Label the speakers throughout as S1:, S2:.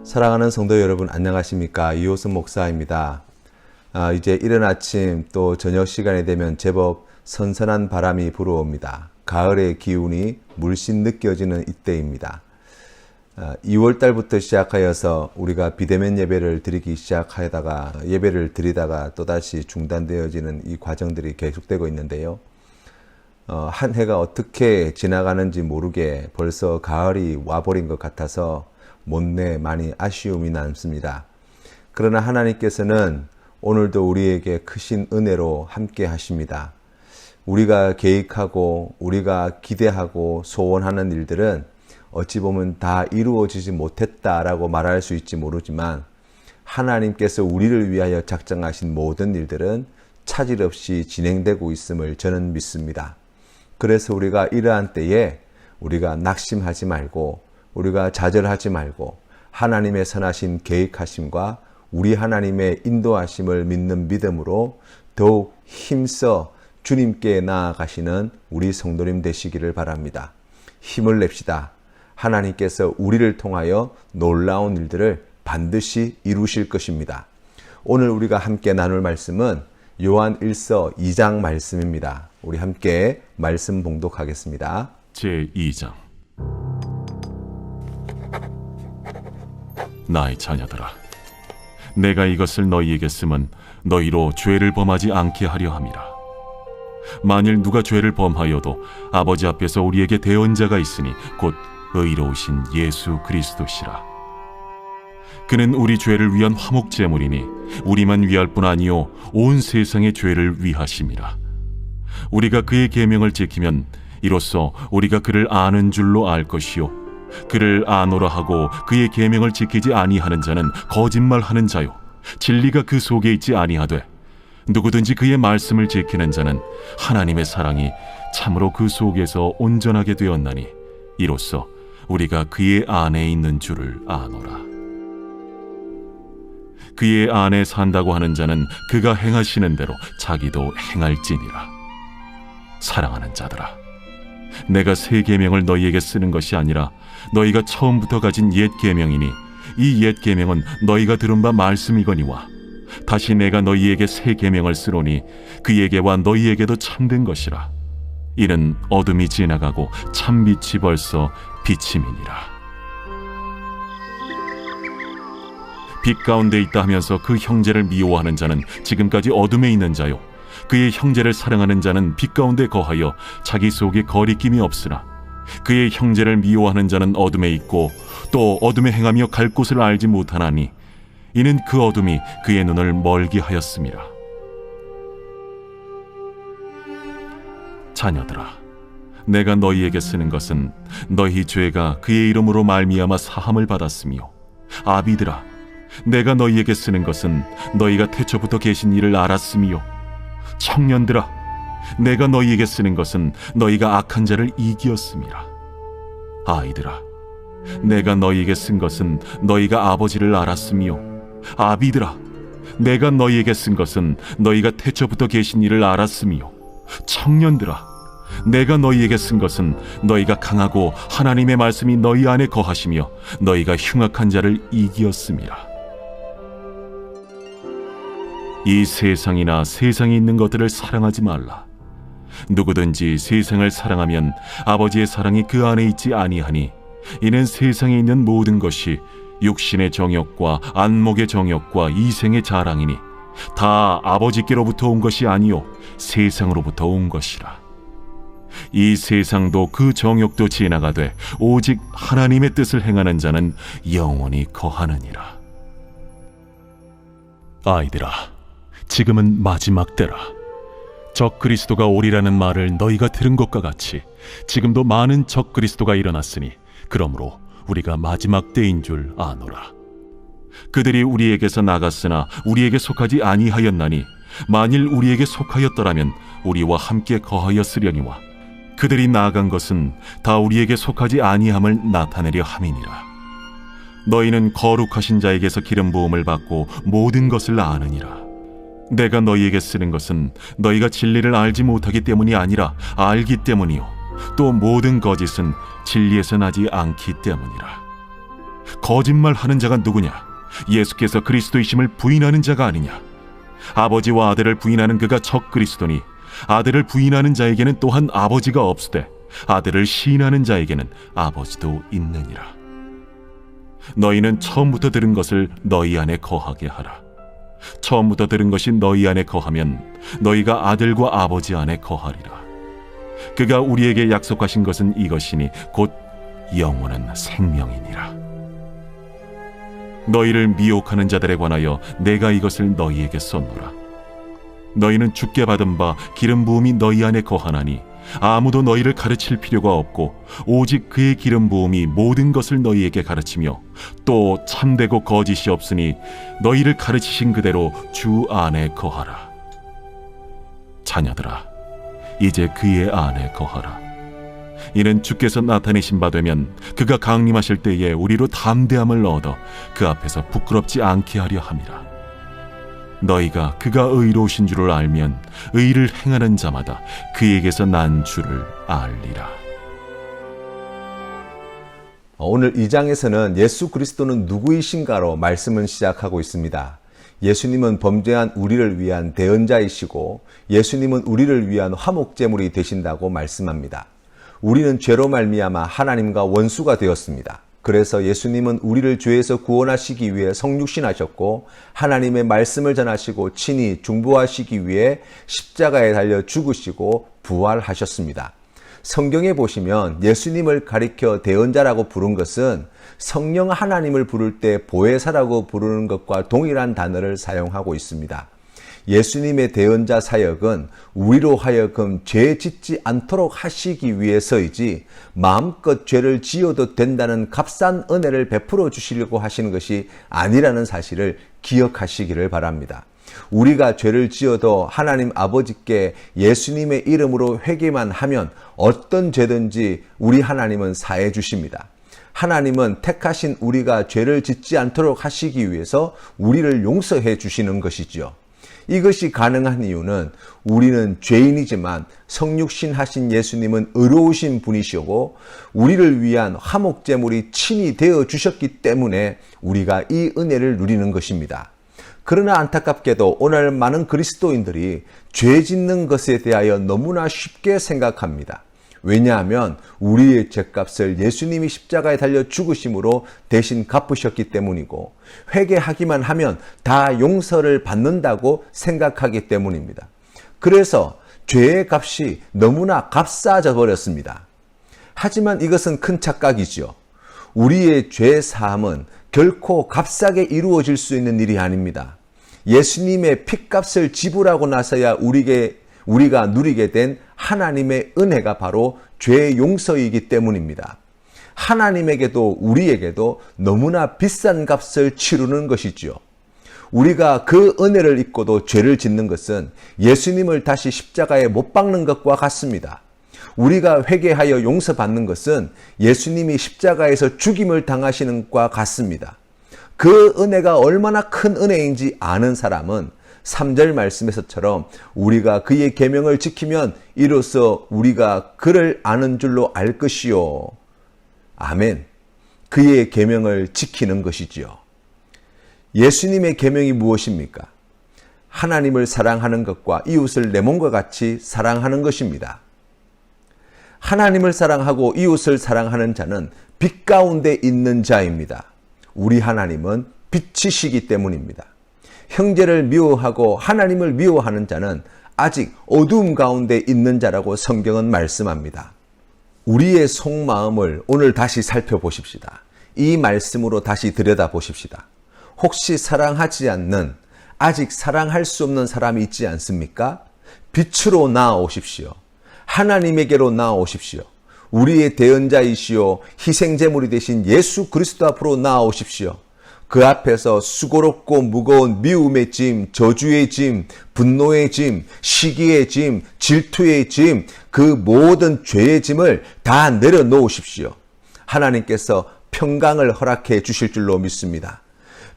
S1: 사랑하는 성도 여러분, 안녕하십니까? 이호선 목사입니다. 이제 이른 아침 또 저녁 시간이 되면 제법 선선한 바람이 불어옵니다. 가을의 기운이 물씬 느껴지는 이때입니다. 2월 달부터 시작하여서 우리가 비대면 예배를 드리기 시작하다가 예배를 드리다가 또다시 중단되어지는 이 과정들이 계속되고 있는데요. 한 해가 어떻게 지나가는지 모르게 벌써 가을이 와버린 것 같아서 못내 많이 아쉬움이 남습니다. 그러나 하나님께서는 오늘도 우리에게 크신 은혜로 함께 하십니다. 우리가 계획하고 우리가 기대하고 소원하는 일들은 어찌 보면 다 이루어지지 못했다라고 말할 수 있지 모르지만 하나님께서 우리를 위하여 작정하신 모든 일들은 차질 없이 진행되고 있음을 저는 믿습니다. 그래서 우리가 이러한 때에 우리가 낙심하지 말고 우리가 좌절하지 말고 하나님의 선하신 계획하심과 우리 하나님의 인도하심을 믿는 믿음으로 더욱 힘써 주님께 나아가시는 우리 성도님 되시기를 바랍니다. 힘을 냅시다. 하나님께서 우리를 통하여 놀라운 일들을 반드시 이루실 것입니다. 오늘 우리가 함께 나눌 말씀은 요한 1서 2장 말씀입니다. 우리 함께 말씀 봉독하겠습니다.
S2: 제2장. 나의 자녀들아, 내가 이것을 너희에게 쓰면 너희로 죄를 범하지 않게 하려 함이라. 만일 누가 죄를 범하여도 아버지 앞에서 우리에게 대언자가 있으니 곧 의로우신 예수 그리스도시라. 그는 우리 죄를 위한 화목제물이니 우리만 위할 뿐 아니요 온 세상의 죄를 위하심이라. 우리가 그의 계명을 지키면 이로써 우리가 그를 아는 줄로 알 것이요 그를 아노라 하고 그의 계명을 지키지 아니하는 자는 거짓말하는 자요 진리가 그 속에 있지 아니하되 누구든지 그의 말씀을 지키는 자는 하나님의 사랑이 참으로 그 속에서 온전하게 되었나니 이로써 우리가 그의 안에 있는 줄을 아노라. 그의 안에 산다고 하는 자는 그가 행하시는 대로 자기도 행할지니라. 사랑하는 자들아, 내가 새 계명을 너희에게 쓰는 것이 아니라 너희가 처음부터 가진 옛 계명이니 이 옛 계명은 너희가 들은 바 말씀이거니와 다시 내가 너희에게 새 계명을 쓰노니 그에게와 너희에게도 참된 것이라. 이는 어둠이 지나가고 참빛이 벌써 비침이니라. 빛 가운데 있다 하면서 그 형제를 미워하는 자는 지금까지 어둠에 있는 자요 그의 형제를 사랑하는 자는 빛 가운데 거하여 자기 속에 거리낌이 없으나 그의 형제를 미워하는 자는 어둠에 있고 또 어둠에 행하며 갈 곳을 알지 못하나니 이는 그 어둠이 그의 눈을 멀게 하였음이라. 자녀들아, 내가 너희에게 쓰는 것은 너희 죄가 그의 이름으로 말미암아 사함을 받았으며 아비들아, 내가 너희에게 쓰는 것은 너희가 태초부터 계신 이를 알았으며 청년들아, 내가 너희에게 쓰는 것은 너희가 악한 자를 이기었음이라. 아이들아, 내가 너희에게 쓴 것은 너희가 아버지를 알았으며 아비들아, 내가 너희에게 쓴 것은 너희가 태초부터 계신 이를 알았으며 청년들아, 내가 너희에게 쓴 것은 너희가 강하고 하나님의 말씀이 너희 안에 거하시며 너희가 흉악한 자를 이기었음이라. 이 세상이나 세상에 있는 것들을 사랑하지 말라. 누구든지 세상을 사랑하면 아버지의 사랑이 그 안에 있지 아니하니 이는 세상에 있는 모든 것이 육신의 정욕과 안목의 정욕과 이생의 자랑이니 다 아버지께로부터 온 것이 아니요 세상으로부터 온 것이라. 이 세상도 그 정욕도 지나가되 오직 하나님의 뜻을 행하는 자는 영원히 거하느니라. 아이들아, 지금은 마지막 때라. 적 그리스도가 오리라는 말을 너희가 들은 것과 같이 지금도 많은 적 그리스도가 일어났으니 그러므로 우리가 마지막 때인 줄 아노라. 그들이 우리에게서 나갔으나 우리에게 속하지 아니하였나니 만일 우리에게 속하였더라면 우리와 함께 거하였으려니와 그들이 나아간 것은 다 우리에게 속하지 아니함을 나타내려 함이니라. 너희는 거룩하신 자에게서 기름 부음을 받고 모든 것을 아느니라. 내가 너희에게 쓰는 것은 너희가 진리를 알지 못하기 때문이 아니라 알기 때문이요 또 모든 거짓은 진리에서 나지 않기 때문이라. 거짓말하는 자가 누구냐? 예수께서 그리스도이심을 부인하는 자가 아니냐? 아버지와 아들을 부인하는 그가 적 그리스도니 아들을 부인하는 자에게는 또한 아버지가 없으되 아들을 시인하는 자에게는 아버지도 있느니라. 너희는 처음부터 들은 것을 너희 안에 거하게 하라. 처음부터 들은 것이 너희 안에 거하면 너희가 아들과 아버지 안에 거하리라. 그가 우리에게 약속하신 것은 이것이니 곧 영원한 생명이니라. 너희를 미혹하는 자들에 관하여 내가 이것을 너희에게 썼노라. 너희는 주께 받은 바 기름 부음이 너희 안에 거하나니 아무도 너희를 가르칠 필요가 없고 오직 그의 기름 부음이 모든 것을 너희에게 가르치며 또 참되고 거짓이 없으니 너희를 가르치신 그대로 주 안에 거하라. 자녀들아, 이제 그의 안에 거하라. 이는 주께서 나타내신 바 되면 그가 강림하실 때에 우리로 담대함을 얻어 그 앞에서 부끄럽지 않게 하려 함이라. 너희가 그가 의로우신 줄을 알면 의를 행하는 자마다 그에게서 난 줄을 알리라.
S1: 오늘 2장에서는 예수 그리스도는 누구이신가로 말씀을 시작하고 있습니다. 예수님은 범죄한 우리를 위한 대언자이시고 예수님은 우리를 위한 화목제물이 되신다고 말씀합니다. 우리는 죄로 말미암아 하나님과 원수가 되었습니다. 그래서 예수님은 우리를 죄에서 구원하시기 위해 성육신하셨고 하나님의 말씀을 전하시고 친히 중보하시기 위해 십자가에 달려 죽으시고 부활하셨습니다. 성경에 보시면 예수님을 가리켜 대언자라고 부른 것은 성령 하나님을 부를 때 보혜사라고 부르는 것과 동일한 단어를 사용하고 있습니다. 예수님의 대언자 사역은 우리로 하여금 죄 짓지 않도록 하시기 위해서이지 마음껏 죄를 지어도 된다는 값싼 은혜를 베풀어 주시려고 하시는 것이 아니라는 사실을 기억하시기를 바랍니다. 우리가 죄를 지어도 하나님 아버지께 예수님의 이름으로 회개만 하면 어떤 죄든지 우리 하나님은 사해 주십니다. 하나님은 택하신 우리가 죄를 짓지 않도록 하시기 위해서 우리를 용서해 주시는 것이죠. 이것이 가능한 이유는 우리는 죄인이지만 성육신 하신 예수님은 의로우신 분이시고 우리를 위한 화목제물이 친히 되어 주셨기 때문에 우리가 이 은혜를 누리는 것입니다. 그러나 안타깝게도 오늘 많은 그리스도인들이 죄 짓는 것에 대하여 너무나 쉽게 생각합니다. 왜냐하면 우리의 죄값을 예수님이 십자가에 달려 죽으심으로 대신 갚으셨기 때문이고 회개하기만 하면 다 용서를 받는다고 생각하기 때문입니다. 그래서 죄의 값이 너무나 값싸져 버렸습니다. 하지만 이것은 큰 착각이죠. 우리의 죄 사함은 결코 값싸게 이루어질 수 있는 일이 아닙니다. 예수님의 핏값을 지불하고 나서야 우리가 누리게 된 하나님의 은혜가 바로 죄의 용서이기 때문입니다. 하나님에게도 우리에게도 너무나 비싼 값을 치르는 것이죠. 우리가 그 은혜를 잊고도 죄를 짓는 것은 예수님을 다시 십자가에 못 박는 것과 같습니다. 우리가 회개하여 용서받는 것은 예수님이 십자가에서 죽임을 당하시는 것과 같습니다. 그 은혜가 얼마나 큰 은혜인지 아는 사람은 3절 말씀에서처럼 우리가 그의 계명을 지키면 이로써 우리가 그를 아는 줄로 알 것이요. 아멘. 그의 계명을 지키는 것이지요. 예수님의 계명이 무엇입니까? 하나님을 사랑하는 것과 이웃을 내 몸과 같이 사랑하는 것입니다. 하나님을 사랑하고 이웃을 사랑하는 자는 빛 가운데 있는 자입니다. 우리 하나님은 빛이시기 때문입니다. 형제를 미워하고 하나님을 미워하는 자는 아직 어두움 가운데 있는 자라고 성경은 말씀합니다. 우리의 속마음을 오늘 다시 살펴보십시다. 이 말씀으로 다시 들여다보십시다. 혹시 사랑하지 않는, 아직 사랑할 수 없는 사람이 있지 않습니까? 빛으로 나아오십시오. 하나님에게로 나아오십시오. 우리의 대언자이시오 희생제물이 되신 예수 그리스도 앞으로 나아오십시오. 그 앞에서 수고롭고 무거운 미움의 짐, 저주의 짐, 분노의 짐, 시기의 짐, 질투의 짐, 그 모든 죄의 짐을 다 내려놓으십시오. 하나님께서 평강을 허락해 주실 줄로 믿습니다.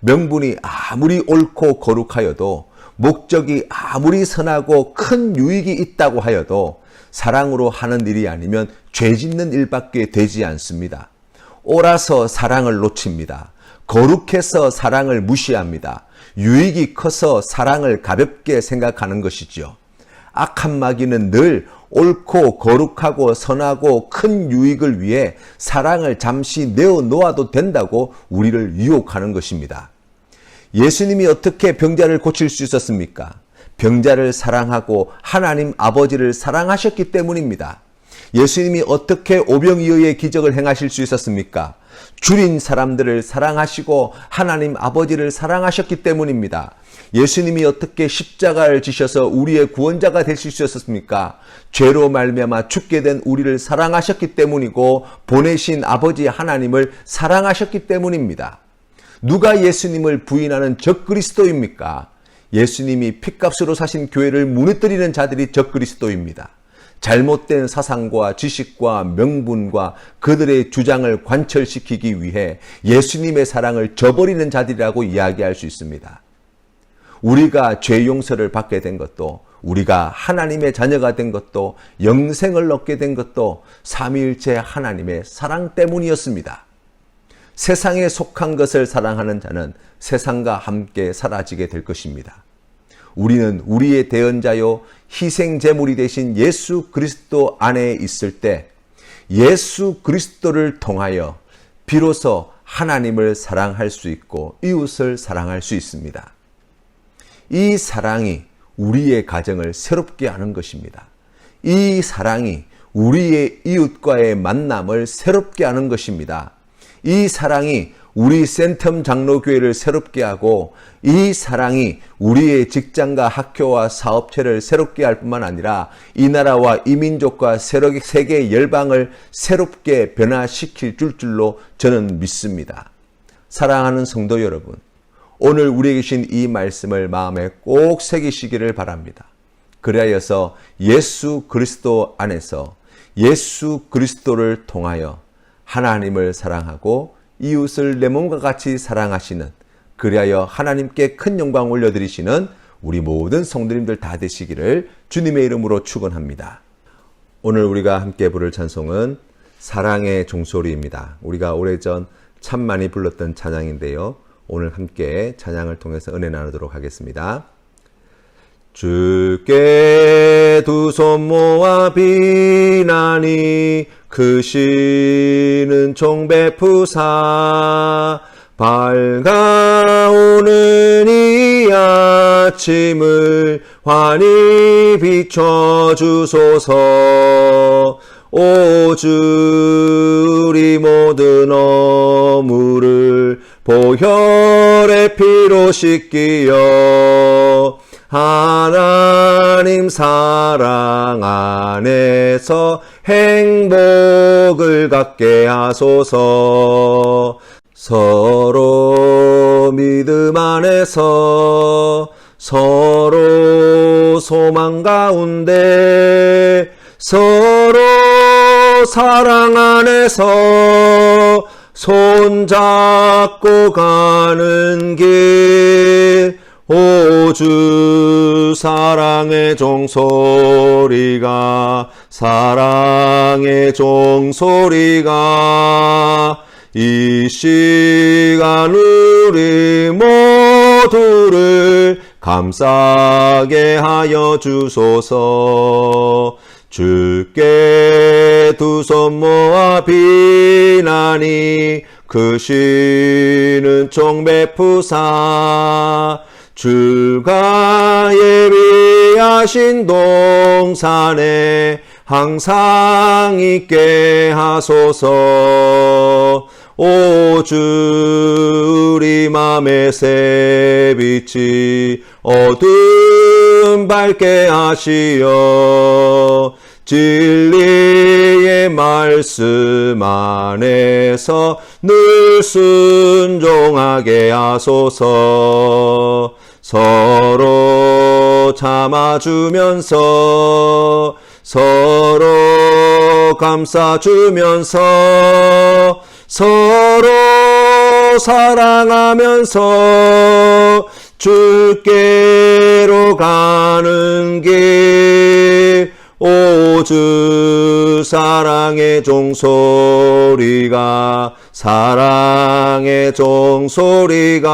S1: 명분이 아무리 옳고 거룩하여도, 목적이 아무리 선하고 큰 유익이 있다고 하여도 사랑으로 하는 일이 아니면 죄 짓는 일밖에 되지 않습니다. 옳아서 사랑을 놓칩니다. 거룩해서 사랑을 무시합니다. 유익이 커서 사랑을 가볍게 생각하는 것이죠. 악한 마귀는 늘 옳고 거룩하고 선하고 큰 유익을 위해 사랑을 잠시 내어놓아도 된다고 우리를 유혹하는 것입니다. 예수님이 어떻게 병자를 고칠 수 있었습니까? 병자를 사랑하고 하나님 아버지를 사랑하셨기 때문입니다. 예수님이 어떻게 오병이어의 기적을 행하실 수 있었습니까? 줄인 사람들을 사랑하시고 하나님 아버지를 사랑하셨기 때문입니다. 예수님이 어떻게 십자가를 지셔서 우리의 구원자가 되실 수 있었습니까? 죄로 말미암아 죽게 된 우리를 사랑하셨기 때문이고 보내신 아버지 하나님을 사랑하셨기 때문입니다. 누가 예수님을 부인하는 적그리스도입니까? 예수님이 핏값으로 사신 교회를 무너뜨리는 자들이 적그리스도입니다. 잘못된 사상과 지식과 명분과 그들의 주장을 관철시키기 위해 예수님의 사랑을 저버리는 자들이라고 이야기할 수 있습니다. 우리가 죄 용서를 받게 된 것도, 우리가 하나님의 자녀가 된 것도, 영생을 얻게 된 것도 삼위일체 하나님의 사랑 때문이었습니다. 세상에 속한 것을 사랑하는 자는 세상과 함께 사라지게 될 것입니다. 우리는 우리의 대언자요 희생제물이 되신 예수 그리스도 안에 있을 때 예수 그리스도를 통하여 비로소 하나님을 사랑할 수 있고 이웃을 사랑할 수 있습니다. 이 사랑이 우리의 가정을 새롭게 하는 것입니다. 이 사랑이 우리의 이웃과의 만남을 새롭게 하는 것입니다. 이 사랑이 우리 센텀 장로교회를 새롭게 하고 이 사랑이 우리의 직장과 학교와 사업체를 새롭게 할 뿐만 아니라 이 나라와 이 민족과 세계 열방을 새롭게 변화시킬 줄로 저는 믿습니다. 사랑하는 성도 여러분, 오늘 우리에게 주신 이 말씀을 마음에 꼭 새기시기를 바랍니다. 그리하여서 예수 그리스도 안에서 예수 그리스도를 통하여 하나님을 사랑하고 이웃을 내 몸과 같이 사랑하시는, 그리하여 하나님께 큰 영광 올려드리시는 우리 모든 성도님들 다 되시기를 주님의 이름으로 축원합니다. 오늘 우리가 함께 부를 찬송은 사랑의 종소리입니다. 우리가 오래전 참 많이 불렀던 찬양인데요. 오늘 함께 찬양을 통해서 은혜 나누도록 하겠습니다. 주께 두 손 모아 비나니 크시는 종 베푸사 밝아오는 이 아침을 환히 비춰주소서. 오 주 우리 모든 어물을 보혈의 피로 씻기어 하나님 사랑 안에서 행복을 갖게 하소서. 서로 믿음 안에서 서로 소망 가운데 서로 사랑 안에서 손잡고 가는 길. 오주 사랑의 종소리가 사랑의 종소리가 이 시간 우리 모두를 감싸게 하여 주소서. 주께 두 손 모아 비나니 크시는 종 베푸사 주가 예비하신 동산에 항상 있게 하소서. 오주 우리 맘의 새빛이 어둠 밝게 하시어 진리의 말씀 안에서 늘 순종하게 하소서. 서로 참아주면서 서로 감싸주면서 서로 사랑하면서 주께로 가는 길. 오주 사랑의 종소리가 종소리가 사랑의 종소리가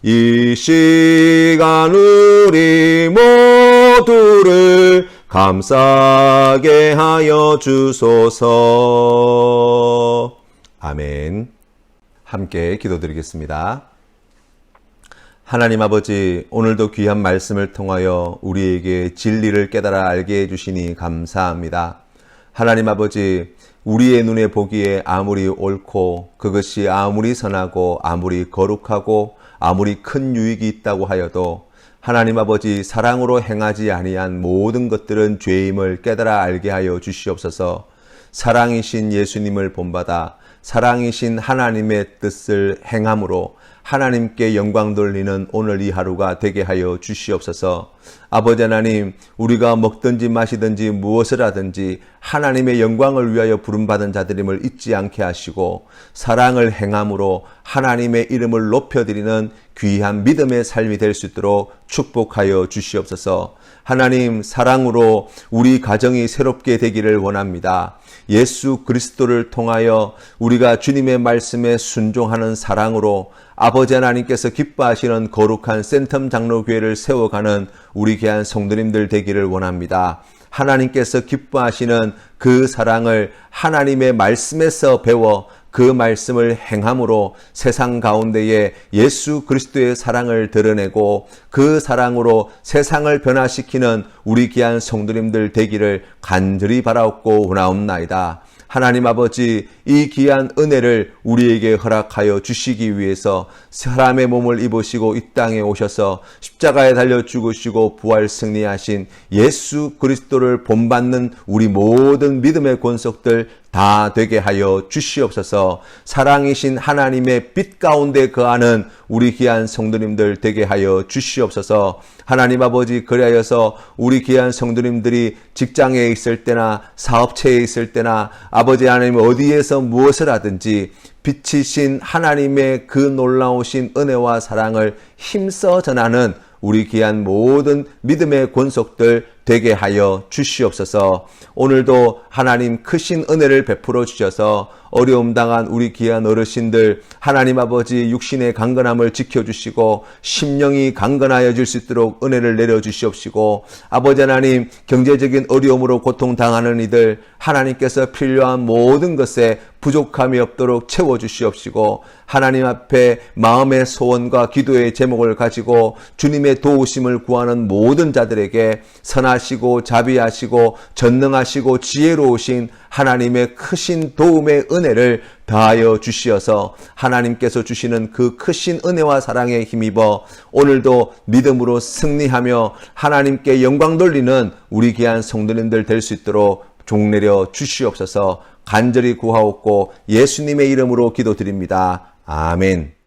S1: 이 시간 우리 모두를 감싸게 하여 주소서. 아멘. 함께 기도드리겠습니다. 하나님 아버지, 오늘도 귀한 말씀을 통하여 우리에게 진리를 깨달아 알게 해주시니 감사합니다. 하나님 아버지, 우리의 눈에 보기에 아무리 옳고 그것이 아무리 선하고 아무리 거룩하고 아무리 큰 유익이 있다고 하여도 하나님 아버지, 사랑으로 행하지 아니한 모든 것들은 죄임을 깨달아 알게 하여 주시옵소서. 사랑이신 예수님을 본받아 사랑이신 하나님의 뜻을 행함으로 하나님께 영광 돌리는 오늘 이 하루가 되게 하여 주시옵소서. 아버지 하나님, 우리가 먹든지 마시든지 무엇을 하든지 하나님의 영광을 위하여 부름받은 자들임을 잊지 않게 하시고 사랑을 행함으로 하나님의 이름을 높여드리는 귀한 믿음의 삶이 될 수 있도록 축복하여 주시옵소서. 하나님, 사랑으로 우리 가정이 새롭게 되기를 원합니다. 예수 그리스도를 통하여 우리가 주님의 말씀에 순종하는 사랑으로 아버지 하나님께서 기뻐하시는 거룩한 센텀 장로교회를 세워가는 우리 귀한 성도님들 되기를 원합니다. 하나님께서 기뻐하시는 그 사랑을 하나님의 말씀에서 배워 그 말씀을 행함으로 세상 가운데에 예수 그리스도의 사랑을 드러내고 그 사랑으로 세상을 변화시키는 우리 귀한 성도님들 되기를 간절히 바라옵고 원하옵나이다. 하나님 아버지, 이 귀한 은혜를 우리에게 허락하여 주시기 위해서 사람의 몸을 입으시고 이 땅에 오셔서 십자가에 달려 죽으시고 부활 승리하신 예수 그리스도를 본받는 우리 모든 믿음의 권속들 다 되게 하여 주시옵소서. 사랑이신 하나님의 빛 가운데 거하는 우리 귀한 성도님들 되게 하여 주시옵소서. 하나님 아버지, 그리하여서 우리 귀한 성도님들이 직장에 있을 때나 사업체에 있을 때나 아버지 하나님 어디에서 무엇을 하든지 빛이신 하나님의 그 놀라우신 은혜와 사랑을 힘써 전하는 우리 귀한 모든 믿음의 권속들 되게 하여 주시옵소서. 오늘도 하나님 크신 은혜를 베풀어 주셔서 어려움 당한 우리 귀한 어르신들 하나님 아버지 육신의 강건함을 지켜주시고 심령이 강건하여질 수 있도록 은혜를 내려주시옵시고 아버지 하나님 경제적인 어려움으로 고통당하는 이들 하나님께서 필요한 모든 것에 부족함이 없도록 채워주시옵시고 하나님 앞에 마음의 소원과 기도의 제목을 가지고 주님의 도우심을 구하는 모든 자들에게 선하시고 자비하시고 전능하시고 지혜로우신 하나님의 크신 도움의 은혜를 더하여 주시어서 하나님께서 주시는 그 크신 은혜와 사랑에 힘입어 오늘도 믿음으로 승리하며 하나님께 영광 돌리는 우리 귀한 성도님들 될 수 있도록 종내려 주시옵소서. 간절히 구하옵고 예수님의 이름으로 기도드립니다. 아멘.